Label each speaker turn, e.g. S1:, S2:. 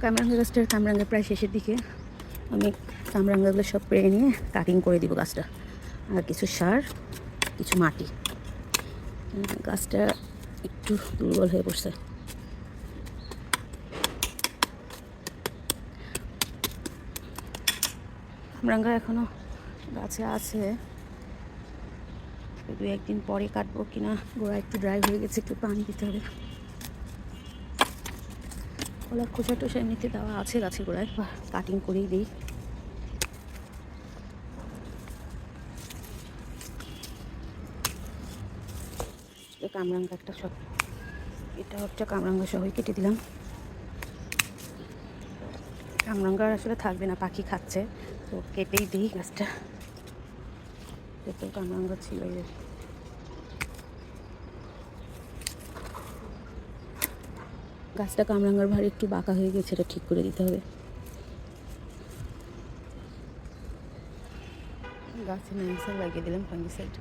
S1: কামরাঙ্গা গাছটার কামরাঙ্গা প্রায় শেষের দিকে। আমি কামরাঙ্গাগুলো সব পেরে নিয়ে কাটিং করে দিব গাছটা, আর কিছু সার, কিছু মাটি। গাছটা একটু দুর্বল হয়ে পড়ছে। কামরাঙ্গা এখনো গাছে আছে, দু একদিন পরে কাটবো কিনা। গোড়া একটু ড্রাই হয়ে গেছে, একটু পানি দিতে হবে। কলার খোসা টোসা এমনিতে দেওয়া আছে গাছের গোড়ায়, কাটিং করেই দিই। কামরাঙ্গা একটা সব, এটা হচ্ছে কামরাঙ্গা সহই কেটে দিলাম। কামরাঙ্গা আসলে থাকবে না, পাখি খাচ্ছে, তো কেটেই দিই গাছটা। এত কামরাঙ্গা ছিল। গাছটা কামরাঙ্গার ভার একটু বাঁকা হয়ে গেছে, এটা ঠিক করে দিতে হবে। গাছে ন্যামসার লাগিয়ে দিলাম ফাঙ্গিসাইড।